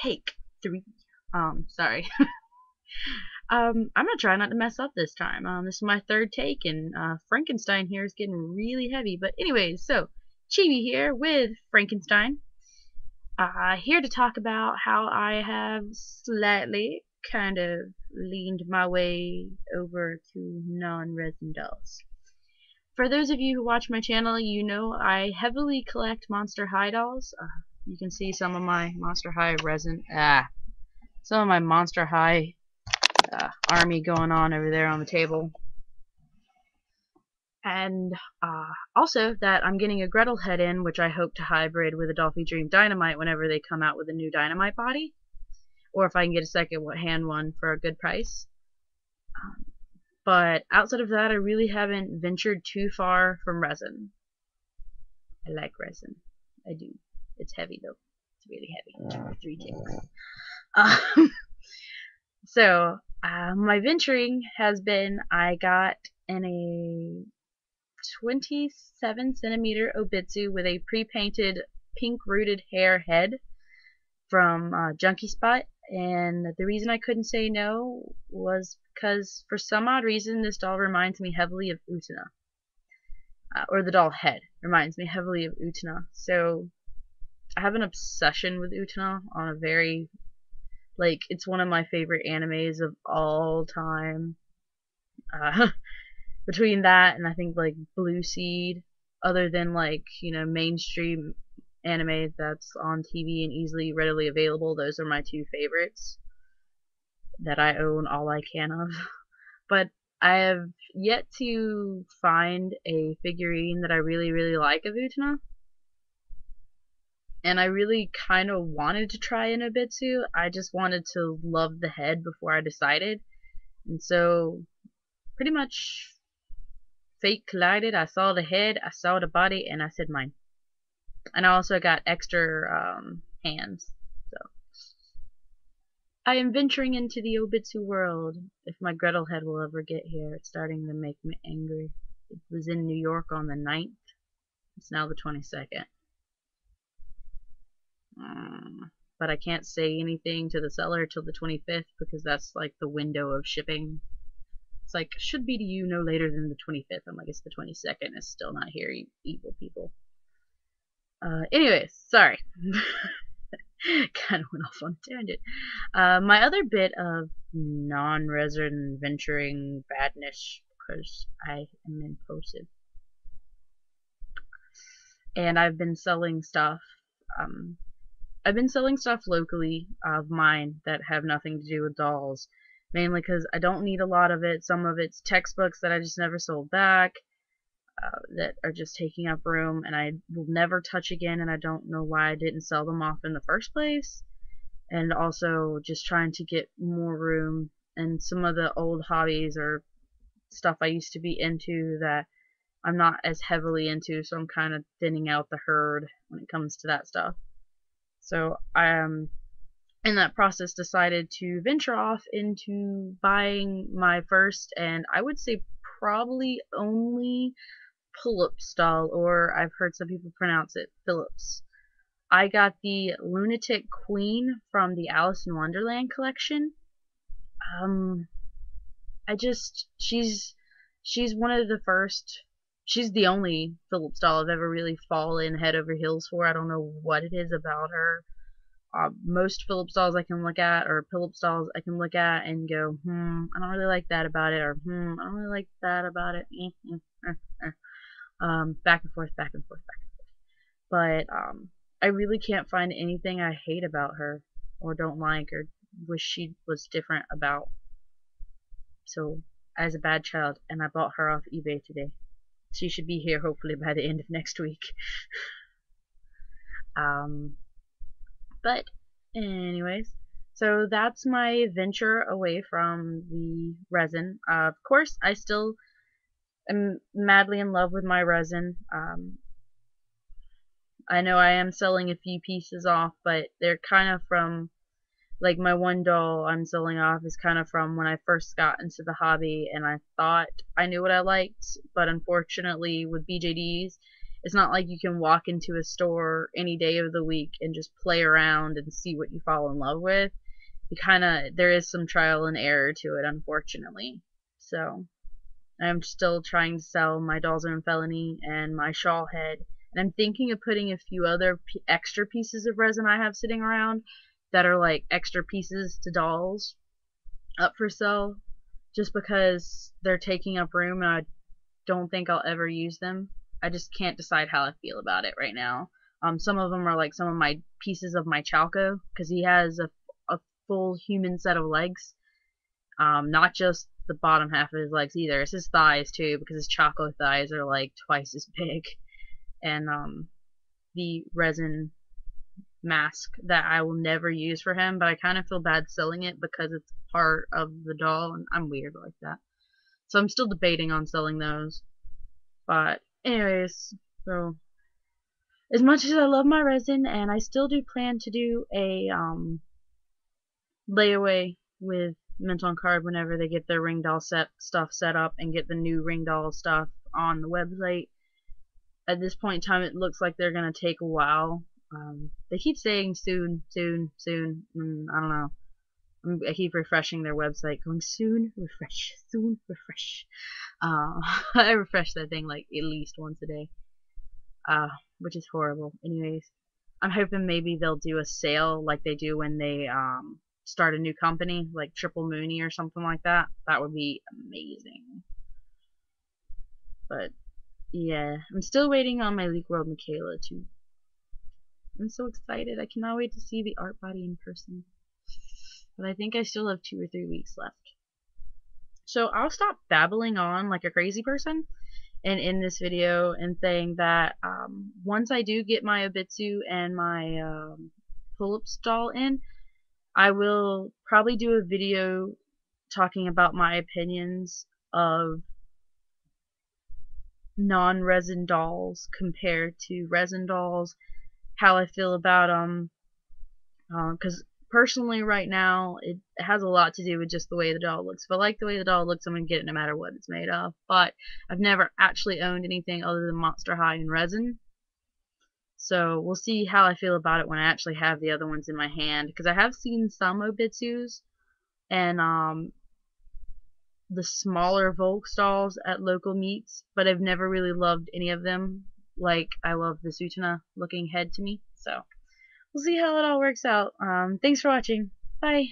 Take 3. Sorry. I'm gonna try not to mess up this time. This is my third take, and Frankenstein here is getting really heavy. But anyways, so Chibi here with Frankenstein. Here to talk about how I have slightly kind of leaned my way over to non-resin dolls. For those of you who watch my channel, you know I heavily collect Monster High dolls. You can see some of my Monster High resin. Some of my Monster High army going on over there on the table. And also that I'm getting a Gretel head in, which I hope to hybrid with a Dolphy Dream Dynamite whenever they come out with a new Dynamite body. Or if I can get a second hand one for a good price. But outside of that, I really haven't ventured too far from resin. I like resin. I do. It's heavy though. It's really heavy. 3 takes. So, my venturing has been, I got in a 27 centimeter Obitsu with a pre-painted pink rooted hair head from Junkie Spot, and the reason I couldn't say no was because for some odd reason this doll reminds me heavily of Utena. Or the doll head reminds me heavily of Utena. So I have an obsession with Utena on a very, like, it's one of my favorite animes of all time. Between that and I think like Blue Seed, other than like, you know, mainstream anime that's on TV and easily readily available, those are my 2 favorites that I own all I can of. But I have yet to find a figurine that I really like of Utena. And I really kind of wanted to try an Obitsu. I just wanted to love the head before I decided. And so, pretty much, fate collided. I saw the head, I saw the body, and I said mine. And I also got extra hands. So, I am venturing into the Obitsu world. If my Gretel head will ever get here, it's starting to make me angry. It was in New York on the 9th. It's now the 22nd. But I can't say anything to the seller till the 25th because that's like the window of shipping. It's like, should be to you no later than the 25th. I'm like, it's the 22nd. It's still not here, you evil people. Anyways, sorry. Kind of went off on a tangent. My other bit of non-resin venturing badness, because I am impulsive. And I've been selling stuff. I've been selling stuff locally of mine that have nothing to do with dolls. Mainly because I don't need a lot of it. Some of it's textbooks that I just never sold back. That are just taking up room and I will never touch again, and I don't know why I didn't sell them off in the first place. And also just trying to get more room, and some of the old hobbies or stuff I used to be into that I'm not as heavily into, so I'm kind of thinning out the herd when it comes to that stuff. So I in that process decided to venture off into buying my first, and I would say probably only, Phillips doll, or I've heard some people pronounce it Phillips. I got the Lunatic Queen from the Alice in Wonderland collection. She's one of the first, she's the only Phillips doll I've ever really fallen head over heels for. I don't know what it is about her. Most Phillips dolls I can look at, or Phillips dolls I can look at and go, I don't really like that about it, or I don't really like that about it. Back and forth, back and forth, back and forth. But I really can't find anything I hate about her, or don't like, or wish she was different about. So, as a bad child, and I bought her off eBay today. She should be here hopefully by the end of next week. But anyways, so that's my venture away from the resin. Of course, I still am madly in love with my resin. I know I am selling a few pieces off, but they're kind of from, like, my one doll I'm selling off is kind of from when I first got into the hobby, and I thought I knew what I liked, but unfortunately with BJDs, It's not like you can walk into a store any day of the week and just play around and see what you fall in love with. There is some trial and error to it, unfortunately. So I'm still trying to sell my Dolls and Felony and my shawl head, and I'm thinking of putting a few other extra pieces of resin I have sitting around that are like extra pieces to dolls up for sale, just because they're taking up room and I don't think I'll ever use them. I just can't decide how I feel about it right now. Some of them are like some of my pieces of my Chalco, because he has a full human set of legs. Not just the bottom half of his legs either. It's his thighs too, because his Choco thighs are like twice as big. And the resin mask that I will never use for him, but I kind of feel bad selling it because it's part of the doll, and I'm weird like that. So I'm still debating on selling those. But anyways, so as much as I love my resin, and I still do plan to do a layaway with Mint on Card whenever they get their ring doll stuff set up and get the new ring doll stuff on the website. At this point in time, it looks like they're gonna take a while. They keep saying soon, soon, soon. I don't know. I keep refreshing their website, going soon, refresh, soon, refresh. I refresh that thing like at least once a day, which is horrible. Anyways, I'm hoping maybe they'll do a sale like they do when they start a new company, like Triple Mooney or something like that. That would be amazing. But yeah, I'm still waiting on my Leak World Michaela too. I'm so excited. I cannot wait to see the art body in person. But I think I still have 2 or 3 weeks left. So I'll stop babbling on like a crazy person and end this video and saying that once I do get my Obitsu and my pull-up doll in, I will probably do a video talking about my opinions of non-resin dolls compared to resin dolls, how I feel about them, because personally right now it has a lot to do with just the way the doll looks. If I like the way the doll looks, I'm going to get it no matter what it's made of. But I've never actually owned anything other than Monster High and resin. So we'll see how I feel about it when I actually have the other ones in my hand, because I have seen some Obitsus and the smaller Volks dolls at local meets, but I've never really loved any of them like I love the Sutana looking head to me. So we'll see how it all works out. Thanks for watching. Bye.